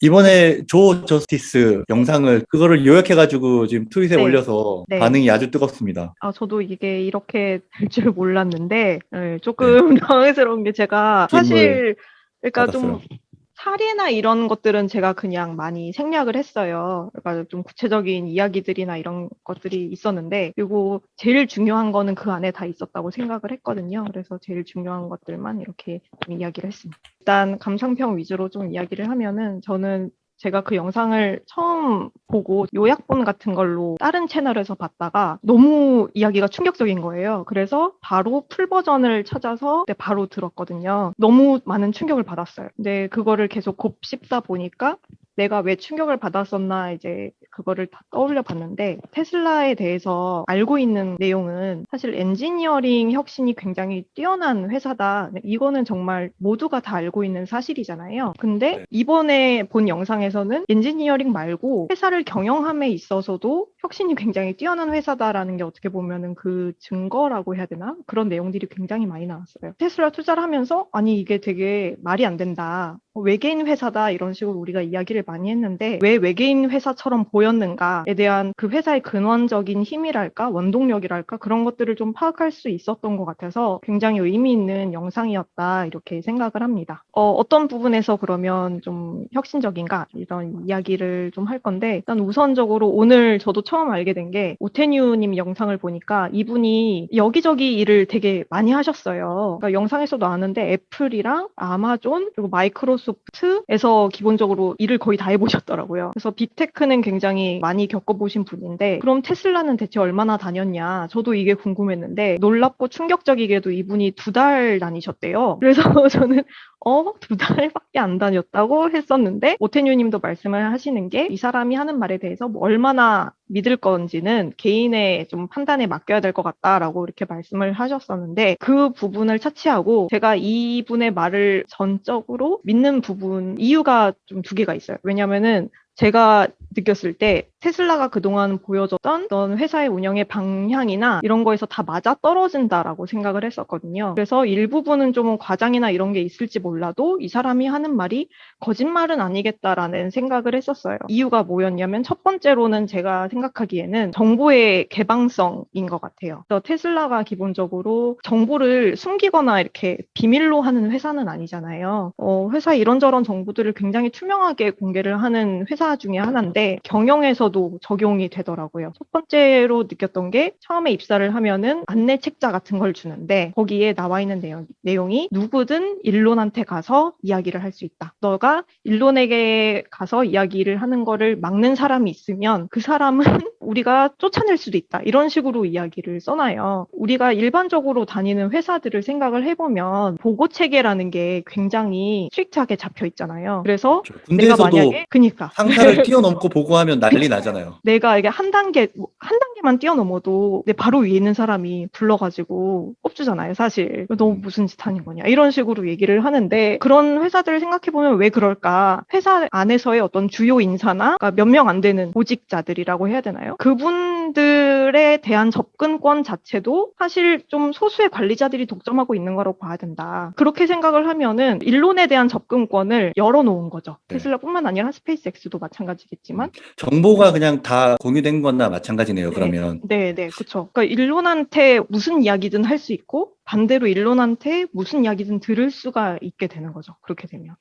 이번에 조 저스티스 영상을 그거를 요약해가지고 지금 트윗에 네. 올려서 네. 반응이 아주 뜨겁습니다. 저도 이게 이렇게 될 줄 몰랐는데, 네. 조금 당황스러운 게 제가 팁을 사실, 그러니까 좀 받았어요. 사례나 이런 것들은 제가 그냥 많이 생략을 했어요. 그러니까 좀 구체적인 이야기들이나 이런 것들이 있었는데, 그리고 제일 중요한 거는 그 안에 다 있었다고 생각을 했거든요. 그래서 제일 중요한 것들만 이렇게 좀 이야기를 했습니다. 일단 감상평 위주로 좀 이야기를 하면은 저는 제가 그 영상을 처음 보고 요약본 같은 걸로 다른 채널에서 봤다가 너무 이야기가 충격적인 거예요. 그래서 바로 풀 버전을 찾아서 바로 들었거든요. 너무 많은 충격을 받았어요. 근데 그거를 계속 곱씹다 보니까 내가 왜 충격을 받았었나 이제 그거를 다 떠올려 봤는데 테슬라에 대해서 알고 있는 내용은 사실 엔지니어링 혁신이 굉장히 뛰어난 회사다. 이거는 정말 모두가 다 알고 있는 사실이잖아요. 근데 네. 이번에 본 영상에서는 엔지니어링 말고 회사를 경영함에 있어서도 혁신이 굉장히 뛰어난 회사다라는 게 어떻게 보면은 그 증거라고 해야 되나? 그런 내용들이 굉장히 많이 나왔어요. 테슬라 투자를 하면서 아니 이게 되게 말이 안 된다. 외계인 회사다 이런 식으로 우리가 이야기를 많이 했는데 왜 외계인 회사처럼 보였는가에 대한 그 회사의 근원적인 힘이랄까 원동력이랄까 그런 것들을 좀 파악할 수 있었던 것 같아서 굉장히 의미 있는 영상이었다 이렇게 생각을 합니다. 어떤 부분에서 그러면 좀 혁신적인가 이런 이야기를 좀 할 건데 일단 우선적으로 오늘 저도 처음 알게 된 게 오태뉴님 영상을 보니까 이분이 여기저기 일을 되게 많이 하셨어요. 그러니까 영상에서도 아는데 애플이랑 아마존 그리고 마이크로소프트에서 기본적으로 일을 거의 다 해보셨더라고요. 그래서 빅테크는 굉장히 많이 겪어보신 분인데 그럼 테슬라는 대체 얼마나 다녔냐 저도 이게 궁금했는데 놀랍고 충격적이게도 이분이 2달 다니셨대요. 그래서 저는 2달밖에 안 다녔다고 했었는데 오태뉴 님도 말씀을 하시는 게 이 사람이 하는 말에 대해서 뭐 얼마나 믿을 건지는 개인의 좀 판단에 맡겨야 될 것 같다라고 이렇게 말씀을 하셨었는데 그 부분을 차치하고 제가 이분의 말을 전적으로 믿는 부분 이유가 좀 2개가 있어요. 왜냐면은 제가 느꼈을 때 테슬라가 그동안 보여줬던 어떤 회사의 운영의 방향이나 이런 거에서 다 맞아 떨어진다라고 생각을 했었거든요. 그래서 일부분은 좀 과장이나 이런 게 있을지 몰라도 이 사람이 하는 말이 거짓말은 아니겠다라는 생각을 했었어요. 이유가 뭐였냐면 첫 번째로는 제가 생각하기에는 정보의 개방성인 것 같아요. 그래서 테슬라가 기본적으로 정보를 숨기거나 이렇게 비밀로 하는 회사는 아니잖아요. 회사 이런저런 정보들을 굉장히 투명하게 공개를 하는 회사 중에 하나인데 경영에서도 적용이 되더라고요. 첫 번째로 느꼈던 게 처음에 입사를 하면은 안내 책자 같은 걸 주는데 거기에 나와 있는 내용이 누구든 일론한테 가서 이야기를 할 수 있다. 너가 일론에게 가서 이야기를 하는 거를 막는 사람이 있으면 그 사람은 우리가 쫓아낼 수도 있다. 이런 식으로 이야기를 써놔요. 우리가 일반적으로 다니는 회사들을 생각을 해보면 보고 체계라는 게 굉장히 스트릭트하게 잡혀 있잖아요. 그래서 그렇죠. 내가 군대에서도 만약에 그니까 상사를 뛰어넘고 보고하면 난리 나잖아요. 내가 이게 한 단계만 뛰어넘어도 내 바로 위에 있는 사람이 불러가지고 꼽주잖아요, 사실. 너 무슨 짓 하는 거냐. 이런 식으로 얘기를 하는데 그런 회사들을 생각해보면 왜 그럴까? 회사 안에서의 어떤 주요 인사나 그러니까 몇 명 안 되는 보직자들이라고 해야 되나요? 그분들에 대한 접근권 자체도 사실 좀 소수의 관리자들이 독점하고 있는 거라고 봐야 된다. 그렇게 생각을 하면은 일론에 대한 접근권을 열어놓은 거죠. 네. 테슬라뿐만 아니라 스페이스X도 마찬가지겠지만 정보가 그냥 다 공유된 거나 마찬가지네요, 그러면. 네, 그쵸. 그러니까 일론한테 무슨 이야기든 할 수 있고 반대로 일론한테 무슨 이야기든 들을 수가 있게 되는 거죠. 그렇게 되면.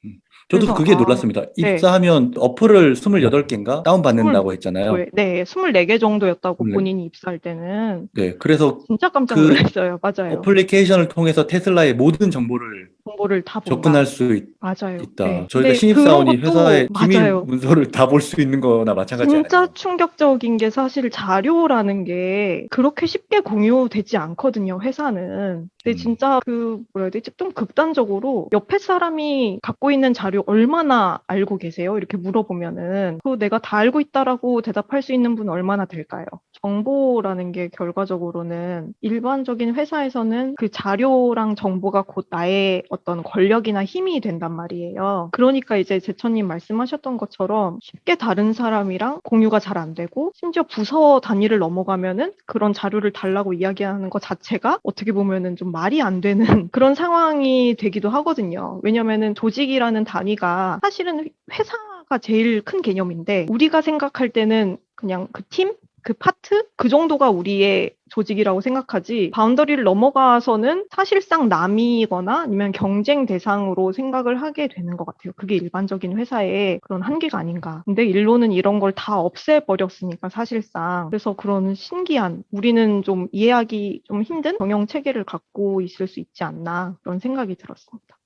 저도 그래서 그게 놀랐습니다. 네. 입사하면 어플을 28개인가 다운받는다고 했잖아요. 네, 24개 정도였다고 24. 본인이 입사할 때는. 네, 그래서 진짜 깜짝 그 놀랐어요. 맞아요. 어플리케이션을 통해서 테슬라의 모든 정보를 정보를 다 본다. 접근할 수 맞아요. 있다. 네. 저희가 근데 그런 신입사원이 것도 회사의 기밀 맞아요. 문서를 다 볼 수 있는 거나 마찬가지 진짜 아니에요. 충격적인 게 사실 자료라는 게 그렇게 쉽게 공유되지 않거든요, 회사는. 근데 진짜 뭐라 해야 되지? 좀 극단적으로 옆에 사람이 갖고 있는 자료 얼마나 알고 계세요? 이렇게 물어보면은 그거 내가 다 알고 있다라고 대답할 수 있는 분 얼마나 될까요? 정보라는 게 결과적으로는 일반적인 회사에서는 그 자료랑 정보가 곧 나의 어떤 권력이나 힘이 된단 말이에요. 그러니까 이제 제천님 말씀하셨던 것처럼 쉽게 다른 사람이랑 공유가 잘 안 되고 심지어 부서 단위를 넘어가면은 그런 자료를 달라고 이야기하는 것 자체가 어떻게 보면은 좀 말이 안 되는 그런 상황이 되기도 하거든요. 왜냐면은 조직이라는 단위가 사실은 회사 회사가 제일 큰 개념인데 우리가 생각할 때는 그냥 그 팀? 그 파트? 그 정도가 우리의 조직이라고 생각하지 바운더리를 넘어가서는 사실상 남이거나 아니면 경쟁 대상으로 생각을 하게 되는 것 같아요. 그게 일반적인 회사의 그런 한계가 아닌가. 근데 일로는 이런 걸 다 없애버렸으니까 사실상. 그래서 그런 신기한 우리는 좀 이해하기 좀 힘든 경영 체계를 갖고 있을 수 있지 않나 그런 생각이 들었습니다.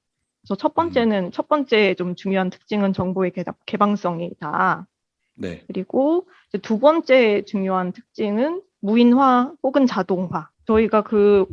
그래서 첫 번째 좀 중요한 특징은 정보의 개방성이다. 네. 그리고 이제 두 번째 중요한 특징은 무인화 혹은 자동화. 저희가 그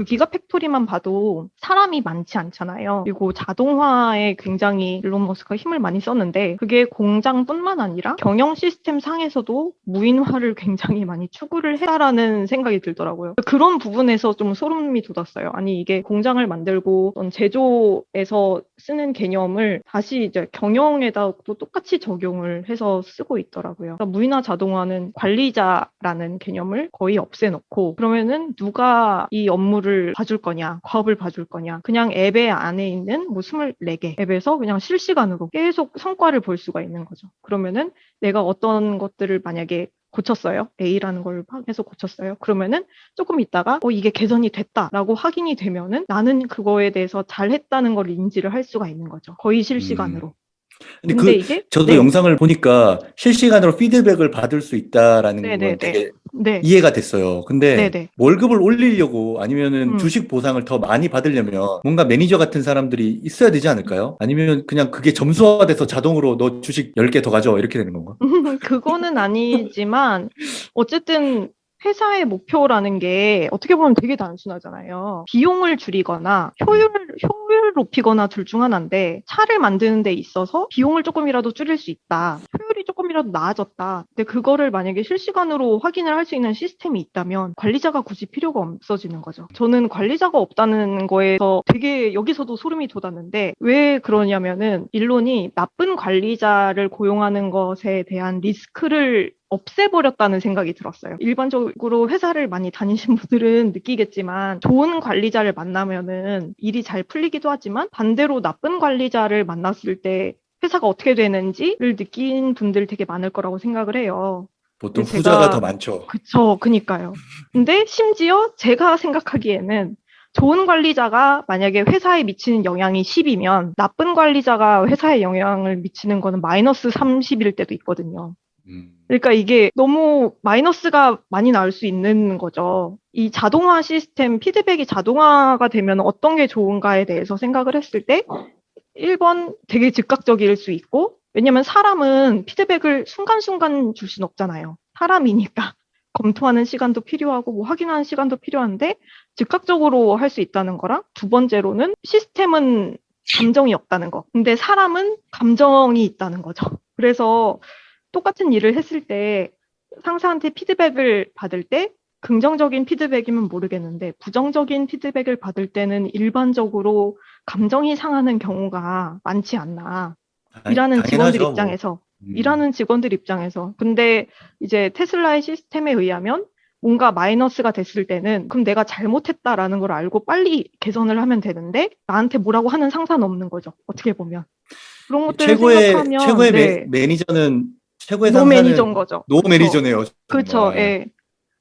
기가팩토리만 봐도 사람이 많지 않잖아요. 그리고 자동화에 굉장히 일론 머스크가 힘을 많이 썼는데 그게 공장뿐만 아니라 경영 시스템 상에서도 무인화를 굉장히 많이 추구를 했다라는 생각이 들더라고요. 그런 부분에서 좀 소름이 돋았어요. 아니 이게 공장을 만들고 어떤 제조에서 쓰는 개념을 다시 이제 경영에다 또 똑같이 적용을 해서 쓰고 있더라고요. 그러니까 무인화 자동화는 관리자라는 개념을 거의 없애놓고 그러면은 누가 이 업무를 봐줄 거냐, 과업을 봐줄 거냐. 그냥 앱의 안에 있는 뭐 24개 앱에서 그냥 실시간으로 계속 성과를 볼 수가 있는 거죠. 그러면은 내가 어떤 것들을 만약에 고쳤어요. A라는 걸 해서 고쳤어요. 그러면은 조금 있다가 이게 개선이 됐다라고 확인이 되면은 나는 그거에 대해서 잘했다는 걸 인지를 할 수가 있는 거죠. 거의 실시간으로. 근데 이게 저도 네. 영상을 보니까 실시간으로 피드백을 받을 수 있다라는 건 네네네. 되게 네. 이해가 됐어요. 근데 네네. 월급을 올리려고 아니면은 음. 주식 보상을 더 많이 받으려면 뭔가 매니저 같은 사람들이 있어야 되지 않을까요? 아니면 그냥 그게 점수화돼서 자동으로 너 주식 10개 더 가져 이렇게 되는 건가? 그거는 아니지만 어쨌든 회사의 목표라는 게 어떻게 보면 되게 단순하잖아요. 비용을 줄이거나 효율 높이거나 둘 중 하나인데 차를 만드는 데 있어서 비용을 조금이라도 줄일 수 있다. 효율이 조금이라도 나아졌다. 근데 그거를 만약에 실시간으로 확인을 할 수 있는 시스템이 있다면 관리자가 굳이 필요가 없어지는 거죠. 저는 관리자가 없다는 거에서 되게 여기서도 소름이 돋았는데 왜 그러냐면은 일론이 나쁜 관리자를 고용하는 것에 대한 리스크를 없애버렸다는 생각이 들었어요. 일반적으로 회사를 많이 다니신 분들은 느끼겠지만 좋은 관리자를 만나면은 일이 잘 풀리기도 하지만 반대로 나쁜 관리자를 만났을 때 회사가 어떻게 되는지를 느낀 분들 되게 많을 거라고 생각을 해요. 보통 근데 후자가 더 많죠. 그쵸, 그니까요. 근데 심지어 제가 생각하기에는 좋은 관리자가 만약에 회사에 미치는 영향이 10이면 나쁜 관리자가 회사에 영향을 미치는 거는 마이너스 30일 때도 있거든요. 그러니까 이게 너무 마이너스가 많이 나올 수 있는 거죠. 이 자동화 시스템, 피드백이 자동화가 되면 어떤 게 좋은가에 대해서 생각을 했을 때 1번 되게 즉각적일 수 있고 왜냐면 사람은 피드백을 순간순간 줄 순 없잖아요. 사람이니까 검토하는 시간도 필요하고 뭐 확인하는 시간도 필요한데 즉각적으로 할 수 있다는 거랑 두 번째로는 시스템은 감정이 없다는 거. 근데 사람은 감정이 있다는 거죠. 그래서 똑같은 일을 했을 때 상사한테 피드백을 받을 때 긍정적인 피드백이면 모르겠는데 부정적인 피드백을 받을 때는 일반적으로 감정이 상하는 경우가 많지 않나. 일하는 직원들 당연하죠, 뭐. 입장에서. 일하는 직원들 입장에서. 근데 이제 테슬라의 시스템에 의하면 뭔가 마이너스가 됐을 때는 그럼 내가 잘못했다라는 걸 알고 빨리 개선을 하면 되는데 나한테 뭐라고 하는 상사는 없는 거죠. 어떻게 보면. 그런 것들을 생각하면 최고의 네. 매니저는 최고의 노 매니저인 상사는 거죠. 노 그쵸. 매니저네요, 그쵸. 정말. 예.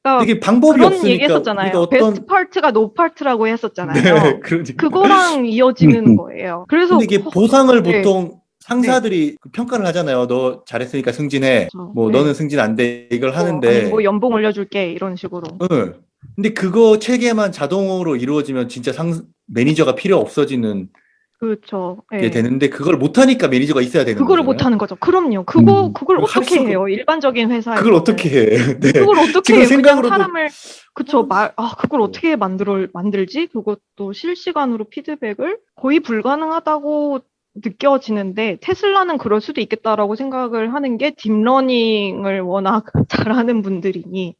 그러니까 이게 방법이 그런 얘기 없으니까 우리가 했었잖아요. 베스트 파트가 노 파트라고 네, 했었잖아요. 그러니까. 그거랑 이어지는 거예요. 그래서 근데 이게 보상을 네. 보통 네. 상사들이 그 평가를 하잖아요. 너 잘했으니까 승진해. 그렇죠. 뭐 네. 너는 승진 안 돼. 이걸 아니면 뭐 하는데, 연봉 올려줄게 이런 식으로. 응. 근데 그거 체계만 자동으로 이루어지면 진짜 매니저가 필요 없어지는 그렇죠. 게 예. 되는데 그걸 못하니까 매니저가 있어야 되는 그거를 거잖아요. 못하는 거죠. 그럼요. 그걸 그걸 할 어떻게 수가, 해요? 일반적인 그걸 어떻게 회사에서는. 해. 네. 그걸 어떻게 지금 해요? 그냥 생각으로도, 사람을, 그쵸. 그걸 어, 어떻게 만들지? 그것도 실시간으로 피드백을 거의 불가능하다고 느껴지는데, 테슬라는 그럴 수도 있겠다라고 생각을 하는 게 딥러닝을 워낙 잘하는 분들이니,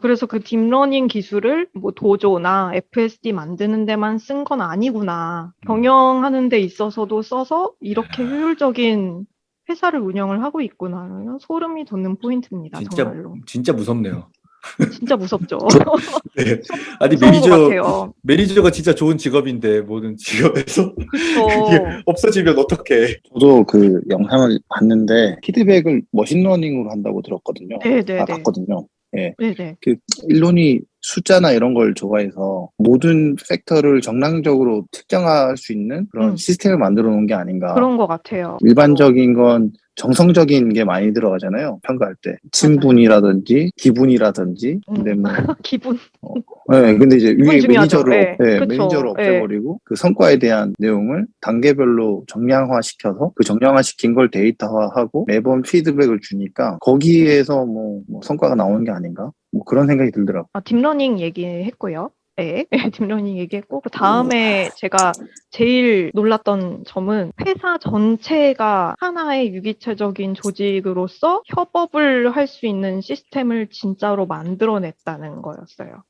그래서 그 딥러닝 기술을 뭐 도조나 FSD 만드는 데만 쓴 건 아니구나. 경영하는 데 있어서도 써서 이렇게 효율적인 회사를 운영을 하고 있구나. 소름이 돋는 포인트입니다, 진짜, 정말로. 진짜 무섭네요. 진짜 무섭죠. 네. 아니, 무서운 것 같아요. 매니저가 진짜 좋은 직업인데, 모든 직업에서 이게 그쵸. 없어지면 어떡해. 저도 그 영상을 봤는데 피드백을 머신러닝으로 한다고 들었거든요. 네네네. 봤거든요. 예. 네네. 그 일론이 숫자나 이런 걸 좋아해서 모든 팩터를 정량적으로 특정할 수 있는 그런 시스템을 만들어 놓은 게 아닌가. 그런 것 같아요. 일반적인 건 정성적인 게 많이 들어가잖아요. 평가할 때. 맞아요. 친분이라든지 기분이라든지. 근데 뭐 기분. 네, 근데 이제 기분 위에 중요하죠. 매니저를, 예. 네, 그쵸. 매니저를 예. 없애버리고 그 성과에 대한 내용을 단계별로 정량화시켜서 그 정량화시킨 걸 데이터화하고 매번 피드백을 주니까 거기에서 뭐 성과가 나오는 게 아닌가? 뭐 그런 생각이 들더라고요. 딥러닝 얘기했고요. 네, 딥러닝 얘기했고 그 다음에 제가 제일 놀랐던 점은 회사 전체가 하나의 유기체적인 조직으로서 협업을 할 수 있는 시스템을 진짜로 만들어냈다는 거였어요.